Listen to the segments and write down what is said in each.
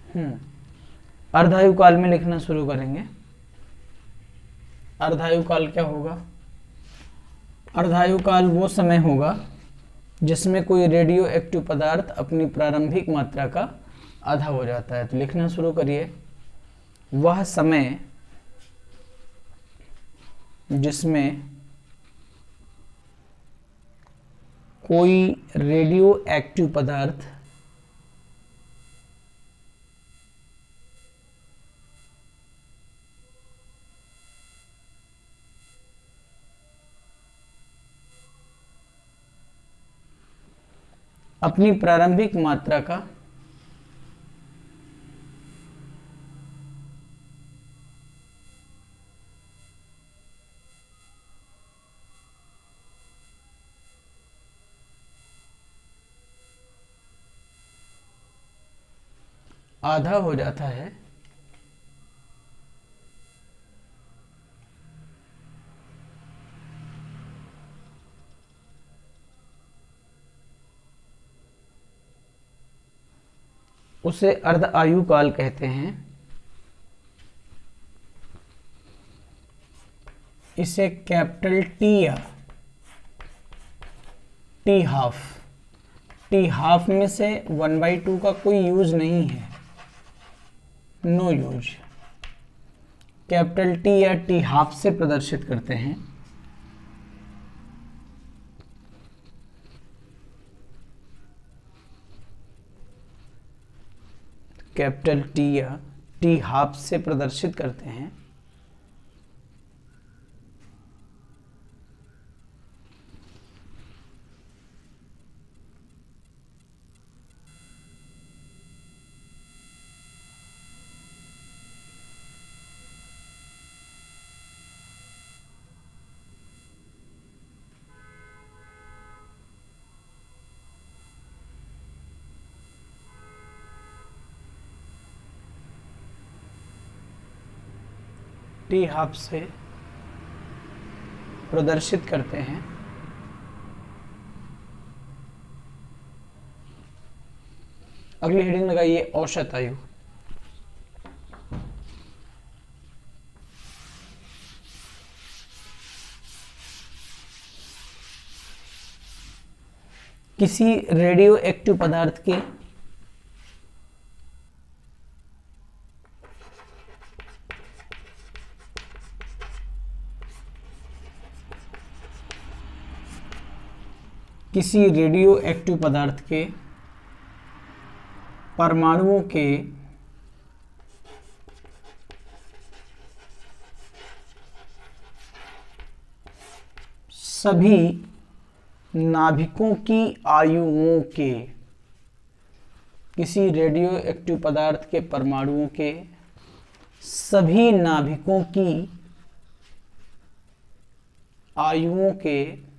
अर्धायु काल में लिखना शुरू करेंगे। अर्धायु काल क्या होगा? अर्धायु काल वो समय होगा जिसमें कोई रेडियो एक्टिव पदार्थ अपनी प्रारंभिक मात्रा का आधा हो जाता है। तो लिखना शुरू करिए, वह समय जिसमें कोई रेडियो एक्टिव पदार्थ अपनी प्रारंभिक मात्रा का आधा हो जाता है, उसे अर्ध आयु काल कहते हैं। इसे कैपिटल टी या टी हाफ में से 1/2 का कोई यूज नहीं है, नो यूज। कैपिटल टी या टी हाफ से प्रदर्शित करते हैं। कैपिटल टी या टी हाफ से प्रदर्शित करते हैं। टी हाफ से प्रदर्शित करते हैं। अगली हेडिंग लगाइए, औसत आयु। किसी रेडियो एक्टिव पदार्थ के परमाणुओं के सभी नाभिकों की आयुओं के, किसी रेडियो एक्टिव पदार्थ के परमाणुओं के सभी नाभिकों की आयुओं के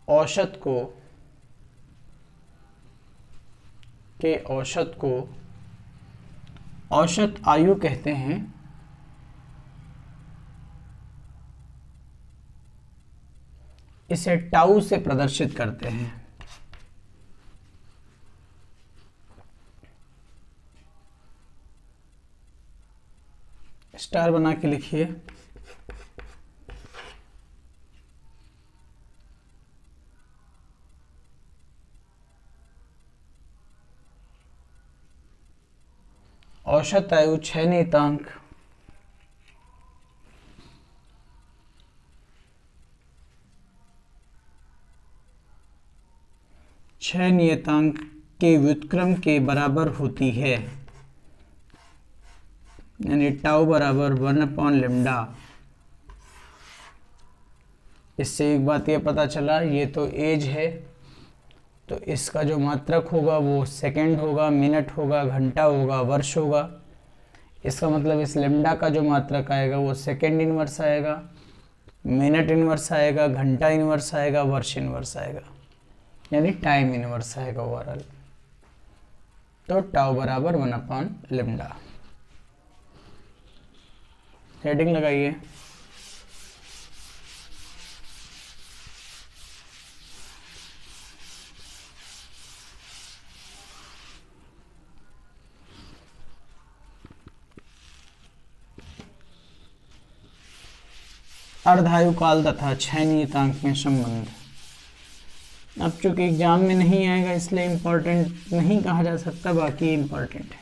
औसत को औसत आयु कहते हैं। इसे टाउ से प्रदर्शित करते हैं। स्टार बना के लिखिए। औसत आयु 6 नियतांक के व्युत्क्रम के बराबर होती है, यानी टाउ बराबर 1/λ। इससे एक बात ये पता चला, ये तो एज है, तो इसका जो मात्रक होगा वो सेकंड होगा, मिनट होगा, घंटा होगा, वर्ष होगा। इसका मतलब इस लैम्डा का जो मात्रक आएगा वो सेकंड इनवर्स आएगा, मिनट इनवर्स आएगा, घंटा इनवर्स आएगा, वर्ष इनवर्स आएगा, यानी टाइम इनवर्स आएगा ओवरऑल। तो टाउ बराबर 1/λ। हेडिंग लगाइए। अर्धायु काल तथा क्षय नियतांक में संबंध। अब चूंकि एग्जाम में नहीं आएगा इसलिए इम्पोर्टेंट नहीं कहा जा सकता, बाकी इम्पोर्टेंट है।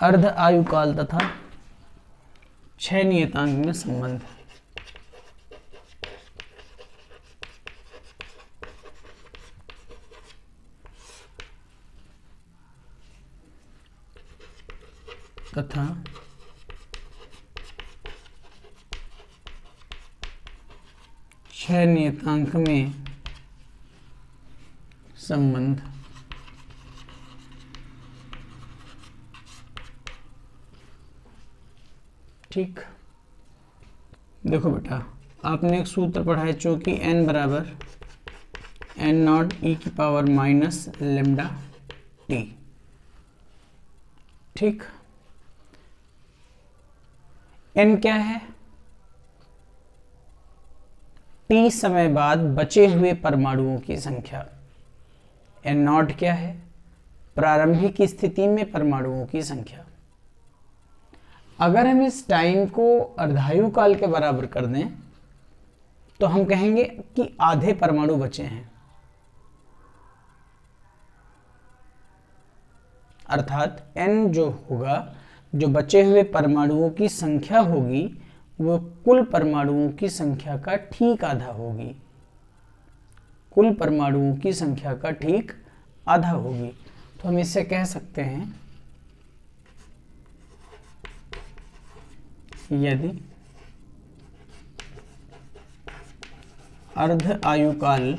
अर्ध आयु काल तथा क्षय नियतांक में संबंध। तथा क्षय नियतांक में संबंध। ठीक, देखो बेटा, आपने एक सूत्र पढ़ा है चूंकि n बराबर n0 e की पावर माइनस लेमडा t। ठीक, n क्या है? t समय बाद बचे हुए परमाणुओं की संख्या। n0 क्या है? प्रारंभिक स्थिति में परमाणुओं की संख्या। अगर हम इस टाइम को अर्धायु काल के बराबर कर दें तो हम कहेंगे कि आधे परमाणु बचे हैं, अर्थात n जो होगा, जो बचे हुए परमाणुओं की संख्या होगी वो कुल परमाणुओं की संख्या का ठीक आधा होगी। कुल परमाणुओं की संख्या का ठीक आधा होगी। तो हम इसे कह सकते हैं यदि अर्ध आयु काल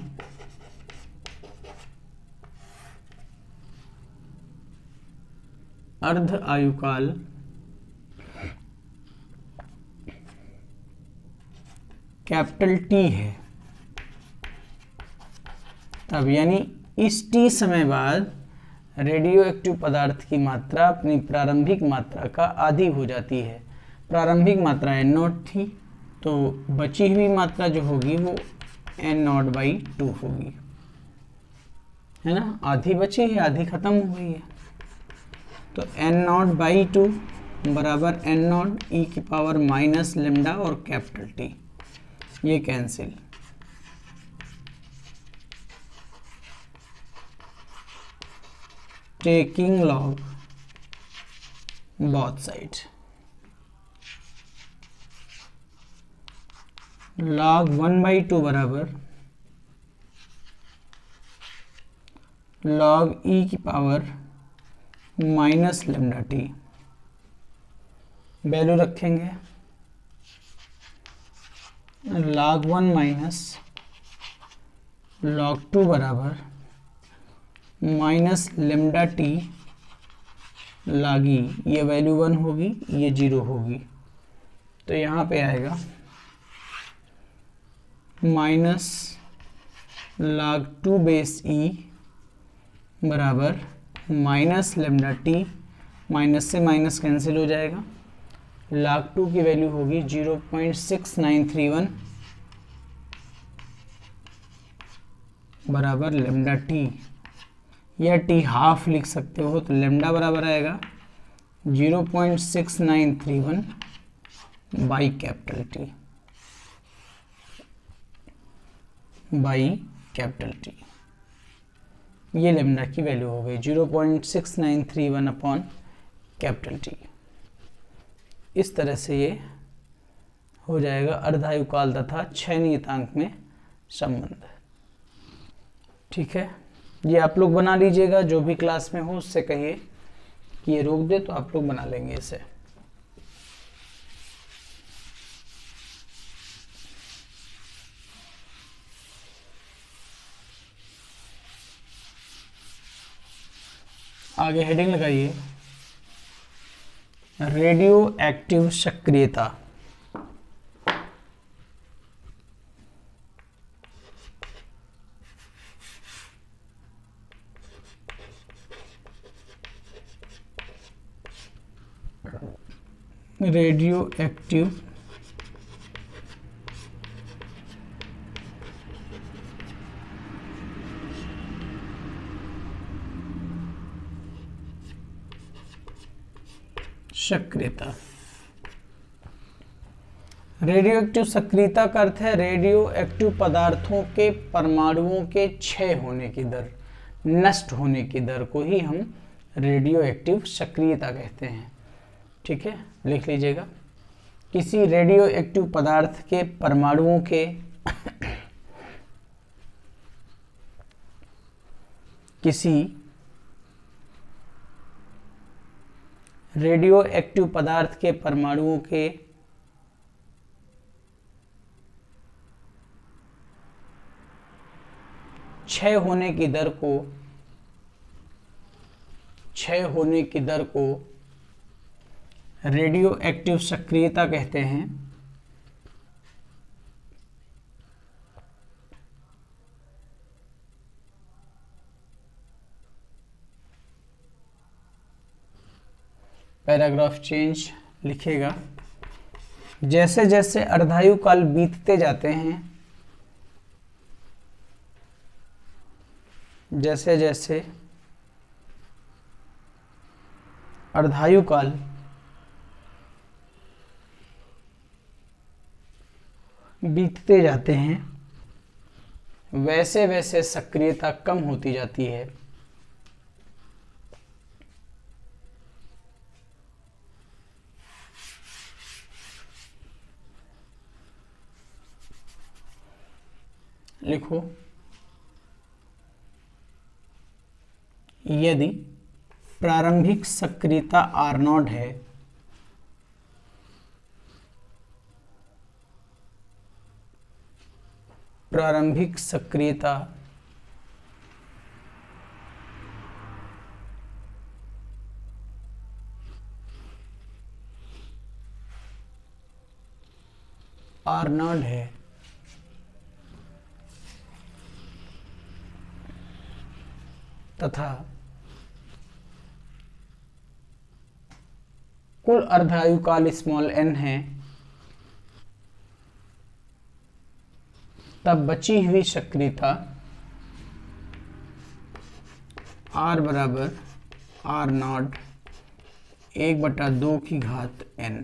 कैपिटल T है, तब यानी इस T समय बाद रेडियो एक्टिव पदार्थ की मात्रा अपनी प्रारंभिक मात्रा का आधी हो जाती है। प्रारंभिक मात्रा n0 थी, तो बची हुई मात्रा जो होगी वो n0/2 होगी, है ना। आधी बची है, आधी खत्म हो गई है, तो n0/2 बराबर n0 e की पावर माइनस लेमडा और कैपिटल T, ये cancel. Taking log both side, log 1/2 बराबर log e की power minus lambda T. Value रखेंगे log 1 माइनस log 2 बराबर माइनस लेमडा टी लागी, ये वैल्यू 1 होगी, ये 0 होगी, तो यहाँ पे आएगा माइनस log 2 बेस ई बराबर माइनस लेमडा टी, माइनस से माइनस कैंसिल हो जाएगा। log 2 की वैल्यू होगी 0.6931 बराबर लेमडा टी, या टी हाफ लिख सकते हो, तो लेमडा बराबर आएगा 0.6931 by capital T, by capital T. ये लेमडा की वैल्यू हो गई 0.6931 अपॉन कैपिटल टी। इस तरह से ये हो जाएगा अर्धायु काल तथा क्षय नियतांक में संबंध। ठीक है, ये आप लोग बना लीजिएगा, जो भी क्लास में हो उससे कहिए कि ये रोक दे, तो आप लोग बना लेंगे इसे। आगे हेडिंग लगाइए, रेडियो एक्टिव सक्रियता। रेडियो एक्टिव सक्रियता। रेडियो एक्टिव सक्रियता का अर्थ है रेडियो एक्टिव पदार्थों के परमाणुओं के क्षय होने की दर, नष्ट होने की दर को ही हम रेडियो एक्टिव सक्रियता कहते हैं। ठीक है, लिख लीजिएगा। किसी रेडियो एक्टिव पदार्थ के परमाणुओं के किसी रेडियो एक्टिव पदार्थ के परमाणुओं के क्षय होने की दर को रेडियो एक्टिव सक्रियता कहते हैं। पैराग्राफ चेंज लिखेगा। जैसे जैसे अर्धायु काल बीतते जाते हैं, जैसे जैसे अर्धायु काल बीतते जाते हैं, वैसे वैसे सक्रियता कम होती जाती है। लिखो, यदि प्रारंभिक सक्रियता R0 है, प्रारंभिक सक्रियता R0 है तथा कुल अर्धायु काल n है, तब बची हुई सक्रियता R बराबर R0 1/2n,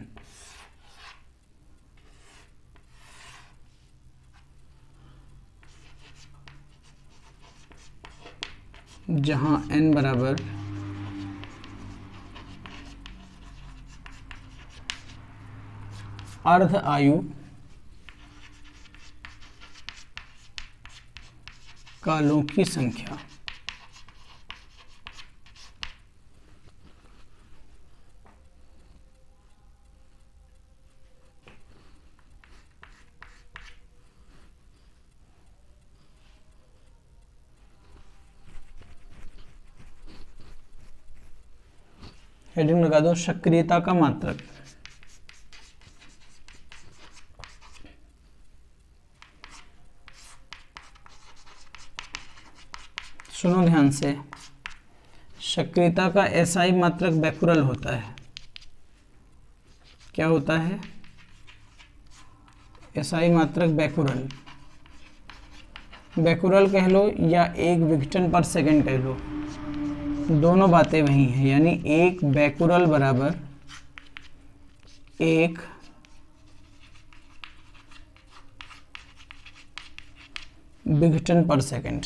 जहां n बराबर अर्ध आयु कालों की संख्या। हेडिंग लगा दो, सक्रियता का मात्रक। सुनो ध्यान से, सक्रियता का एसआई मात्रक बैकुरल होता है। क्या होता है? एसआई मात्रक बैकुरल, बैकुरल कह लो या एक विघटन पर सेकंड कह लो, दोनों बातें वही हैं। यानी एक बैकुरल बराबर एक विघटन पर सेकंड।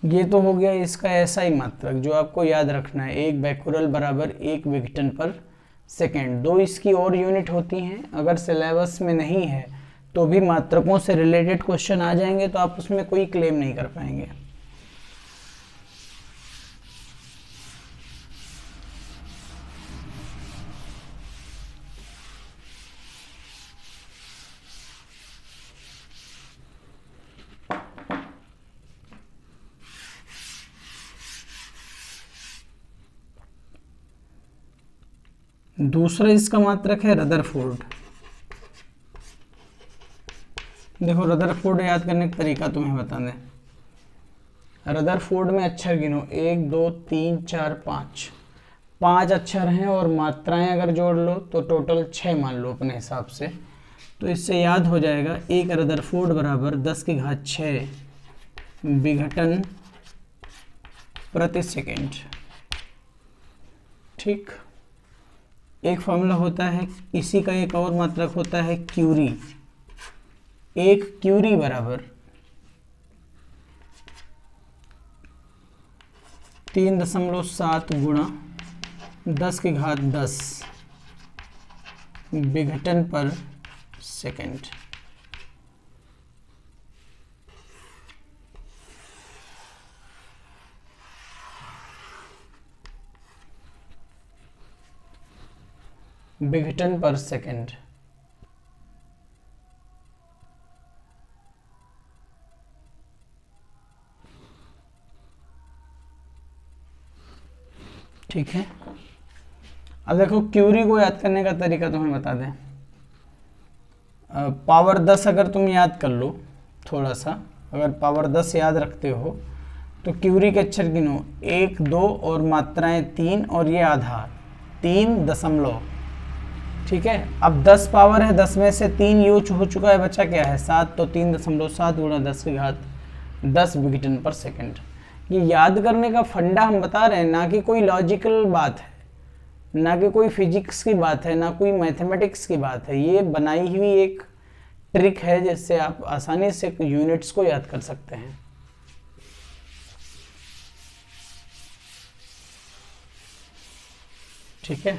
ये तो हो गया इसका एसआई मात्रक जो आपको याद रखना है, एक बैकुरल बराबर एक विघटन पर सेकंड। दो इसकी और यूनिट होती हैं, अगर सिलेबस में नहीं है तो भी मात्रकों से रिलेटेड क्वेश्चन आ जाएंगे तो आप उसमें कोई क्लेम नहीं कर पाएंगे। दूसरा इसका मात्रक है रदरफोर्ड। देखो रदरफोर्ड याद करने का तरीका तुम्हें बता दें। रदरफोर्ड में अक्षर गिनो, 1 2 3 4 5, 5 अक्षर हैं और मात्राएं अगर जोड़ लो तो टोटल 6 मान लो अपने हिसाब से। तो इससे याद हो जाएगा एक रदरफोर्ड बराबर 10⁶ विघटन प्रति सेकेंड। ठीक, एक फॉर्मूला होता है, इसी का एक और मात्रक होता है क्यूरी। एक क्यूरी बराबर 3.7 गुणा 10⁻10 विघटन पर सेकंड। विघटन पर सेकंड। ठीक है, अब देखो क्यूरी को याद करने का तरीका तुम्हें बता दें। पावर 10 अगर तुम याद कर लो थोड़ा सा, अगर पावर 10 याद रखते हो तो क्यूरी के अक्षर गिनो, 1 2 और मात्राएं 3 और ये आधार 3 दशमलव। ठीक है, अब 10 पावर है, 10 में से 3 यूज हो चुका है, बचा क्या है 7, तो 3.7 गुणा 10⁻10 विघटन पर सेकंड। ये याद करने का फंडा हम बता रहे हैं, ना कि कोई लॉजिकल बात है, ना कि कोई फिजिक्स की बात है, ना कोई मैथमेटिक्स की बात है। ये बनाई हुई एक ट्रिक है जिससे आप आसानी से यूनिट्स को याद कर सकते हैं। ठीक है,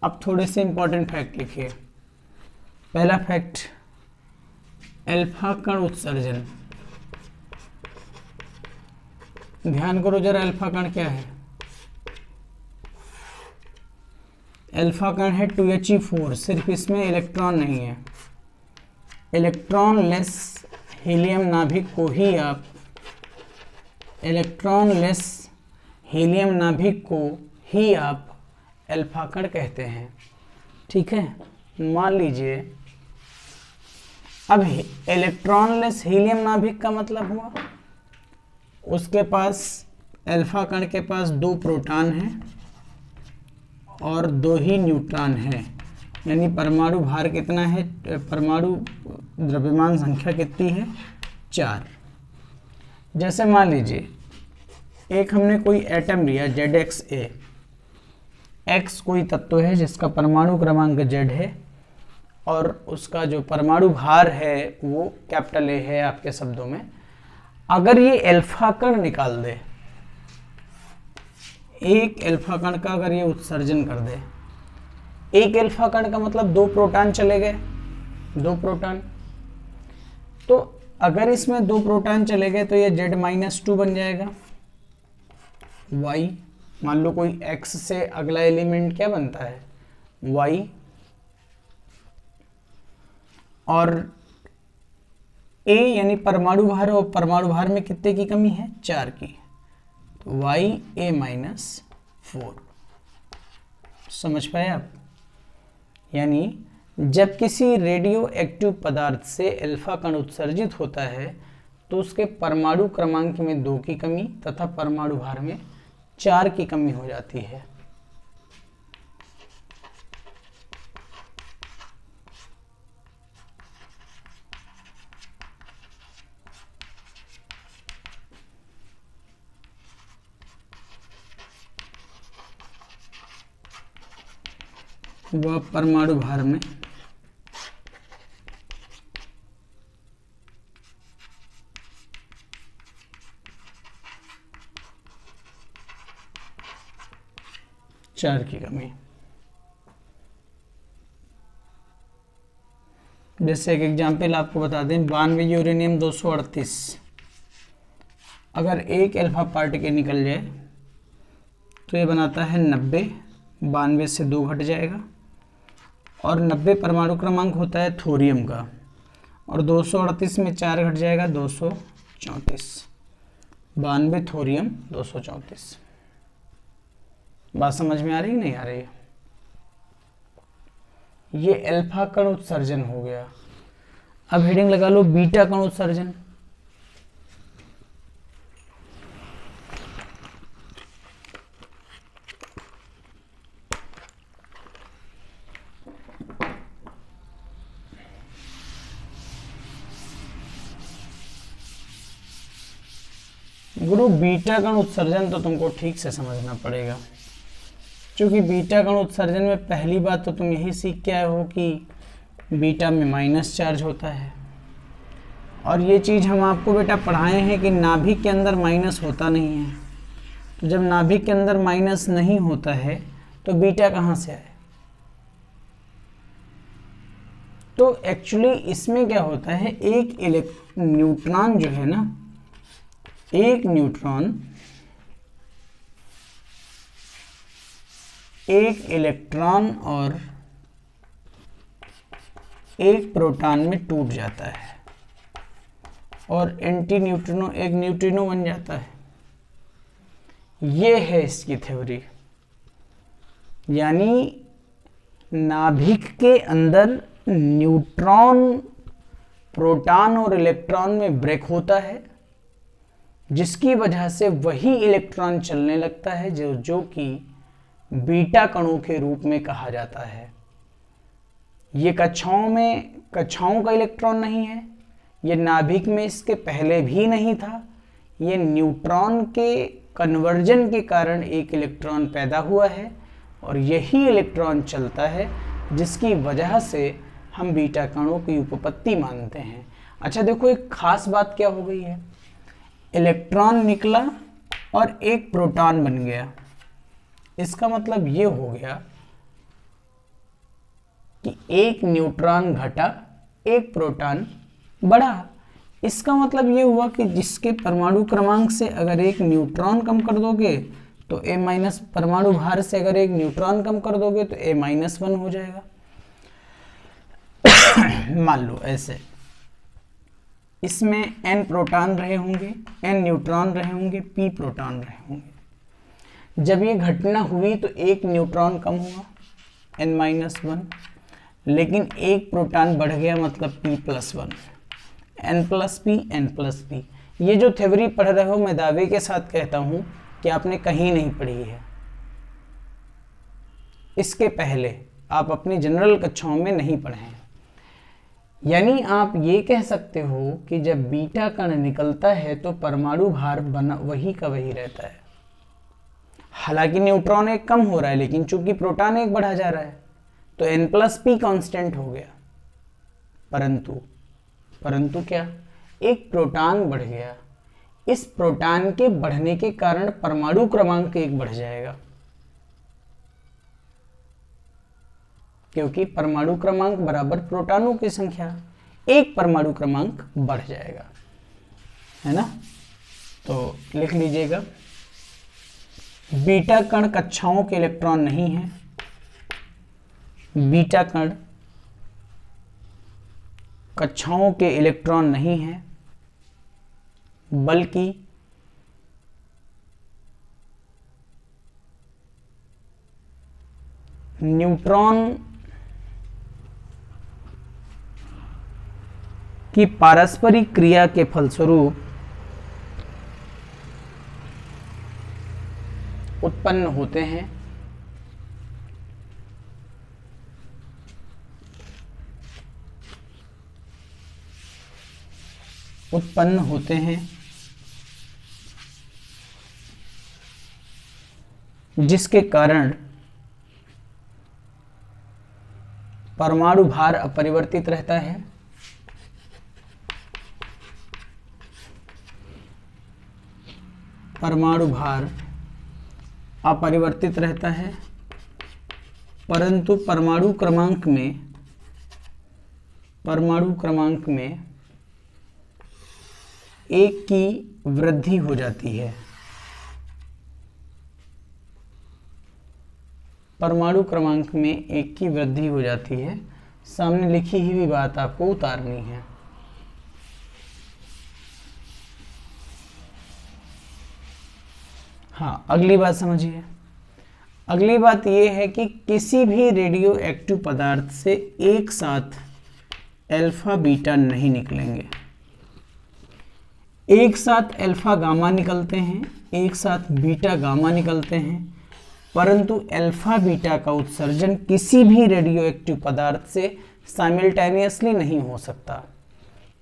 अब थोड़े से इंपॉर्टेंट फैक्ट लिखिए। पहला फैक्ट, अल्फा कण उत्सर्जन। ध्यान करो जरा, अल्फा कण क्या है? अल्फा कण है 2He4, सिर्फ इसमें इलेक्ट्रॉन नहीं है। इलेक्ट्रॉन लेस हीलियम नाभिक को ही आप अल्फा कण कहते हैं। ठीक है, मान लीजिए अब इलेक्ट्रॉनलेस हीलियम नाभिक का मतलब हुआ उसके पास, अल्फा कण के पास 2 प्रोटॉन हैं और 2 ही न्यूट्रॉन हैं, यानी परमाणु भार कितना है, परमाणु द्रव्यमान संख्या कितनी है, 4। जैसे मान लीजिए एक हमने कोई एटम लिया ZXA, X कोई तत्व है जिसका परमाणु क्रमांक Z है और उसका जो परमाणु भार है वो कैपिटल A है आपके शब्दों में। अगर ये अल्फा कण निकाल दे, एक अल्फा कण का अगर ये उत्सर्जन कर दे, एक अल्फा कण का मतलब 2 प्रोटॉन चले गए, 2 प्रोटॉन। तो अगर इसमें 2 प्रोटॉन चले गए तो ये Z-2 बन जाएगा। Y, मान लो कोई X से अगला एलिमेंट क्या बनता है, Y, और A यानी परमाणु भार, और परमाणु भार में कितने की कमी है, 4 की, तो Ya-4। समझ पाए आप? यानी जब किसी रेडियो एक्टिव पदार्थ से अल्फा कण उत्सर्जित होता है तो उसके परमाणु क्रमांक में 2 की कमी तथा परमाणु भार में 4 की कमी हो जाती है। वह परमाणु भार में 4 की कमी। जैसे एक एग्जाम्पल आपको बता दें, 92 यूरेनियम 238, अगर एक अल्फा पार्टिकल निकल जाए तो ये बनाता है 90, 92 से 2 घट जाएगा, और 90 परमाणु क्रमांक होता है थोरियम का, और 238 में 4 घट जाएगा, 234, 92 थोरियम 234। बात समझ में आ रही नहीं आ रही? ये अल्फा कण उत्सर्जन हो गया। अब हेडिंग लगा लो बीटा कण उत्सर्जन। गुरु बीटा कण उत्सर्जन तो तुमको ठीक से समझना पड़ेगा, क्योंकि बीटा कण उत्सर्जन में पहली बात तो तुम यही सीख के आए हो कि बीटा में माइनस चार्ज होता है, और ये चीज़ हम आपको बेटा पढ़ाए हैं कि नाभिक के अंदर माइनस होता नहीं है। तो जब नाभिक के अंदर माइनस नहीं होता है तो बीटा कहाँ से आए? तो एक्चुअली इसमें क्या होता है, एक न्यूट्रॉन जो है ना, एक न्यूट्रॉन एक इलेक्ट्रॉन और एक प्रोटॉन में टूट जाता है और एंटी न्यूट्रिनो एक न्यूट्रिनो बन जाता है। ये है इसकी थ्योरी। यानी नाभिक के अंदर न्यूट्रॉन प्रोटॉन और इलेक्ट्रॉन में ब्रेक होता है, जिसकी वजह से वही इलेक्ट्रॉन चलने लगता है जो कि बीटा कणों के रूप में कहा जाता है। ये कक्षाओं का इलेक्ट्रॉन नहीं है, ये नाभिक में इसके पहले भी नहीं था, ये न्यूट्रॉन के कन्वर्जन के कारण एक इलेक्ट्रॉन पैदा हुआ है और यही इलेक्ट्रॉन चलता है, जिसकी वजह से हम बीटा कणों की उपपत्ति मानते हैं। अच्छा देखो, एक खास बात क्या हो गई है, इलेक्ट्रॉन निकला और एक प्रोटॉन बन गया। इसका मतलब ये हो गया कि एक न्यूट्रॉन घटा, एक प्रोटॉन बढ़ा। इसका मतलब ये हुआ कि जिसके परमाणु क्रमांक से अगर एक न्यूट्रॉन कम कर दोगे तो A माइनस, परमाणु भार से अगर एक न्यूट्रॉन कम कर दोगे तो A माइनस 1 हो जाएगा। मान लो ऐसे, इसमें N प्रोटॉन रहे होंगे, N न्यूट्रॉन रहे होंगे, P प्रोटॉन रहे होंगे। जब ये घटना हुई तो एक न्यूट्रॉन कम हुआ, N माइनस 1, लेकिन एक प्रोटॉन बढ़ गया, मतलब P plus 1, N plus P, N plus P। ये जो थ्योरी पढ़ रहे हो, मैं दावे के साथ कहता हूं कि आपने कहीं नहीं पढ़ी है। इसके पहले आप अपनी जनरल कक्षाओं में नहीं पढ़े हैं। यानी आप ये कह सकते हो कि जब बीटा कण निकलता है तो परमाणु भार बना वही का वही रहता है। हालांकि न्यूट्रॉन एक कम हो रहा है, लेकिन चूंकि प्रोटॉन एक बढ़ा जा रहा है तो N प्लस P कांस्टेंट हो गया। परंतु क्या, एक प्रोटॉन बढ़ गया। इस प्रोटॉन के बढ़ने के कारण परमाणु क्रमांक एक बढ़ जाएगा, क्योंकि परमाणु क्रमांक बराबर प्रोटॉनों की संख्या, एक परमाणु क्रमांक बढ़ जाएगा, है ना। तो लिख लीजिएगा, बीटा कण कक्षाओं के इलेक्ट्रॉन नहीं है। बीटा कण कक्षाओं के इलेक्ट्रॉन नहीं है, बल्कि न्यूट्रॉन की पारस्परिक क्रिया के फलस्वरूप उत्पन्न होते हैं। जिसके कारण परमाणु भार अपरिवर्तित रहता है। परमाणु भार अपरिवर्तित रहता है, परंतु परमाणु क्रमांक में एक की वृद्धि हो जाती है। परमाणु क्रमांक में एक की वृद्धि हो जाती है। सामने लिखी हुई बात आपको उतारनी है। हाँ, अगली बात समझिए। अगली बात यह है कि किसी भी रेडियो एक्टिव पदार्थ से एक साथ अल्फा बीटा नहीं निकलेंगे। एक साथ अल्फा गामा निकलते हैं, एक साथ बीटा गामा निकलते हैं, परंतु अल्फा बीटा का उत्सर्जन किसी भी रेडियो एक्टिव पदार्थ से साइमल्टेनियसली नहीं हो सकता।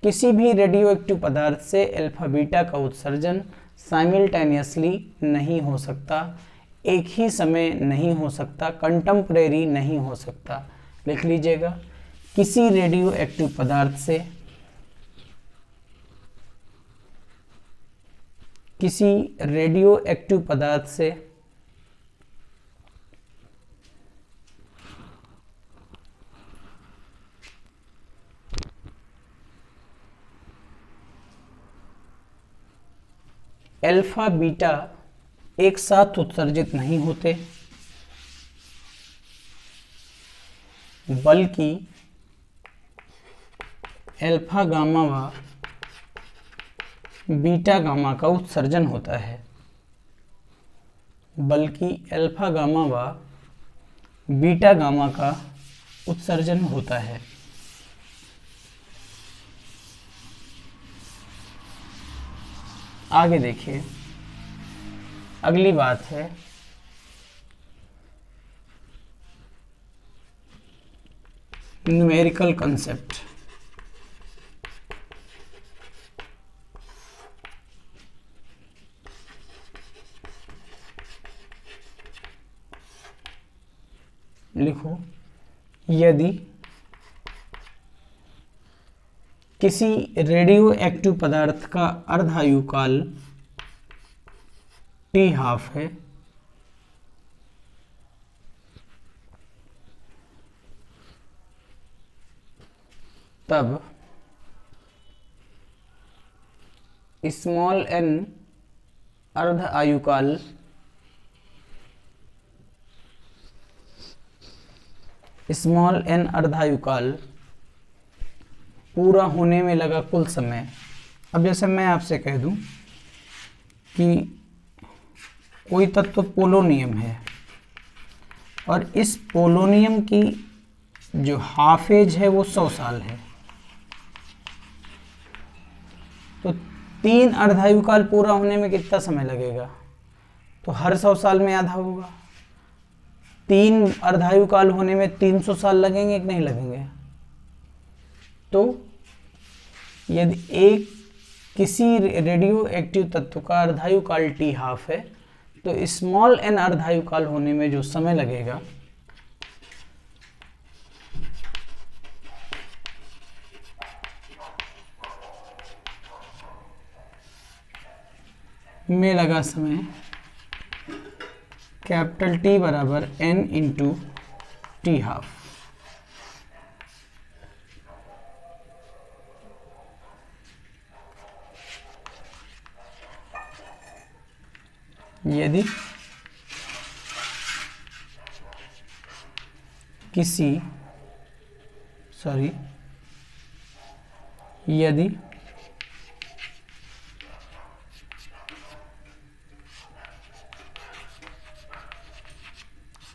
किसी भी रेडियो एक्टिव पदार्थ से अल्फा बीटा का उत्सर्जन साइमल्टेनियसली नहीं हो सकता, एक ही समय नहीं हो सकता, कंटेम्परेरी नहीं हो सकता। लिख लीजिएगा, किसी रेडियो एक्टिव पदार्थ से, किसी रेडियो एक्टिव पदार्थ से अल्फा बीटा एक साथ उत्सर्जित नहीं होते, बल्कि अल्फा गामा व बीटा गामा का उत्सर्जन होता है, बल्कि अल्फा गामा व बीटा गामा का उत्सर्जन होता है। आगे देखिए, अगली बात है न्यूमेरिकल कंसेप्ट। लिखो, यदि किसी रेडियो एक्टिव पदार्थ का अर्धायुकाल T½ है, तब स्मॉल n अर्ध आयुकाल अर्धायुकाल पूरा होने में लगा कुल समय। अब जैसे मैं आपसे कह दूं कि कोई तत्व पोलोनियम है और इस पोलोनियम की जो हाफ एज है वो 100 साल है, तो 3 अर्धायुकाल पूरा होने में कितना समय लगेगा? तो हर 100 साल में आधा होगा। 3 अर्धायुकाल होने में 300 साल लगेंगे कि नहीं लगेंगे? तो यदि किसी रेडियो एक्टिव तत्व का अर्धायुकाल T½ है, तो स्मॉल n अर्धायुकाल होने में जो समय लगेगा में लगा समय कैपिटल T बराबर n इंटू T½ यदि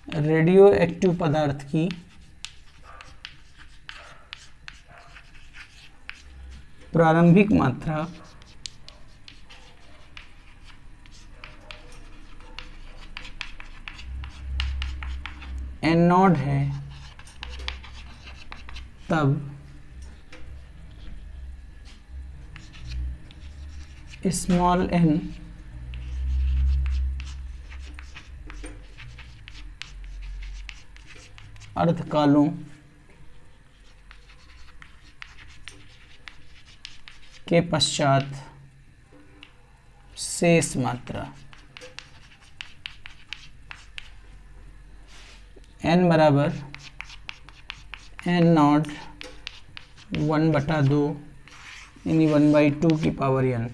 रेडियो एक्टिव पदार्थ की प्रारंभिक मात्रा n0 है, तब स्मॉल n अर्धकालों के पश्चात शेष मात्रा n बराबर n0 1/2 यानी 1/2 की पावर n,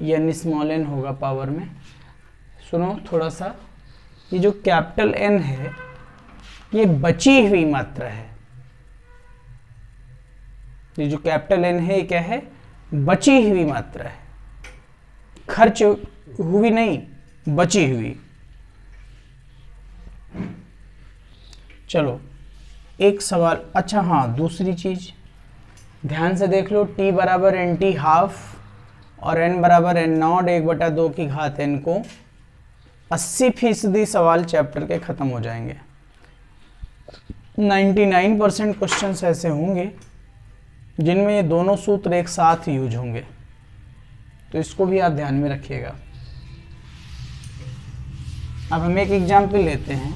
यानी स्मॉल n होगा पावर में। सुनो थोड़ा सा, ये जो कैपिटल N है ये बची हुई मात्रा है। ये जो कैपिटल N है ये क्या है? बची हुई मात्रा है, खर्च हुई नहीं, बची हुई। चलो एक सवाल, अच्छा हाँ दूसरी चीज ध्यान से देख लो, T बराबर NT½ और n बराबर n0 1/2 की घात n को 80% सवाल चैप्टर के खत्म हो जाएंगे। 99% क्वेश्चंस ऐसे होंगे जिनमें ये दोनों सूत्र एक साथ यूज होंगे। तो इसको भी आप ध्यान में रखिएगा। अब हम एक एग्जाम्पल लेते हैं।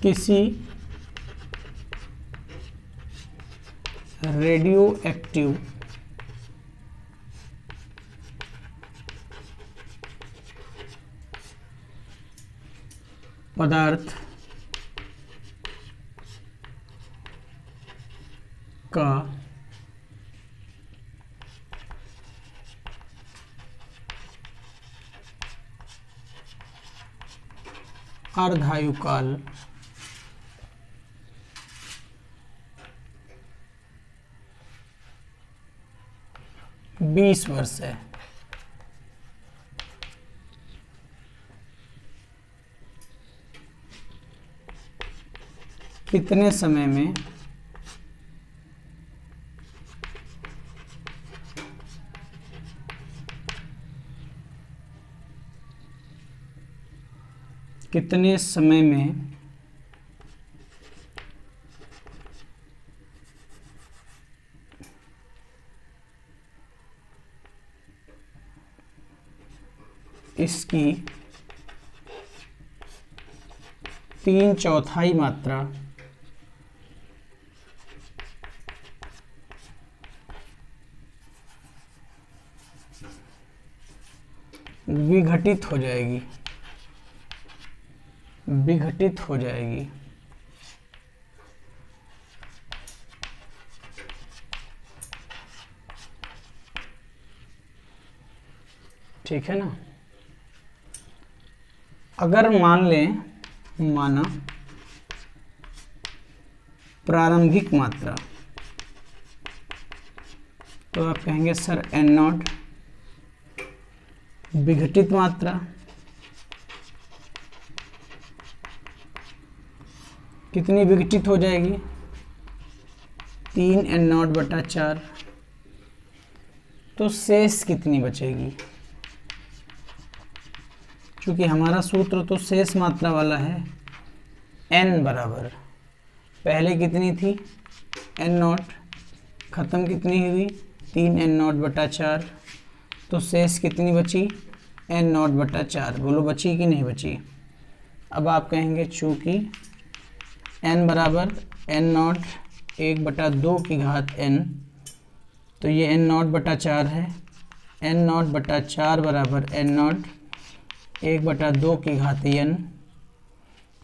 किसी रेडियो एक्टिव पदार्थ का अर्धायुकाल 20 वर्ष है। कितने समय में इसकी 3/4 मात्रा विघटित हो जाएगी। ठीक है ना। अगर माना प्रारंभिक मात्रा, तो आप कहेंगे सर N0 विघटित मात्रा कितनी विघटित हो जाएगी? 3N0/4। तो शेष कितनी बचेगी? क्योंकि हमारा सूत्र तो शेष मात्रा वाला है। n बराबर पहले कितनी थी N0, ख़त्म कितनी हुई 3N0/4। तो शेष कितनी बची N0/4। बोलो बची कि नहीं बची? अब आप कहेंगे चूँकि n बराबर N0 1/2 की घात n, तो ये N0/4 है। N0/4 बराबर N0 1/2 की घात n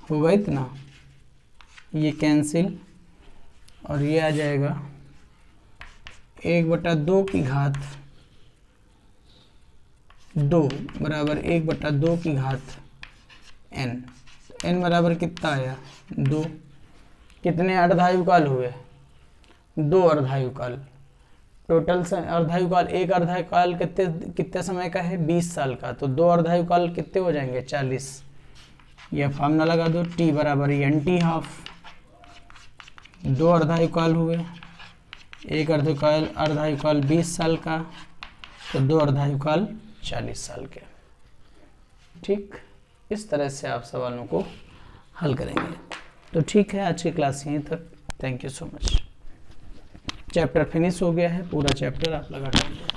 होगा इतना, ये कैंसिल और ये आ जाएगा 1/2 की घात 2 बराबर 1/2 की घात n। n बराबर कितना आया 2। कितने अर्धायुकाल हुए? 2 अर्धायुकाल। टोटल अर्धायुकाल, एक अर्धायुकाल कितने समय का है? 20 साल का। तो 2 अर्धायुकाल कितने हो जाएंगे? 40। यह फार्मूला लगा दो, t बराबर NT½ 2 अर्धायुकाल हुए, एक अर्धायुकाल 20 साल का, तो 2 अर्धायुकाल 40 साल के। ठीक, इस तरह से आप सवालों को हल करेंगे। तो ठीक है, आज की क्लास यहीं तक। Thank you so much. Chapter finish हो गया है, पूरा चैप्टर आप लगा देंगे।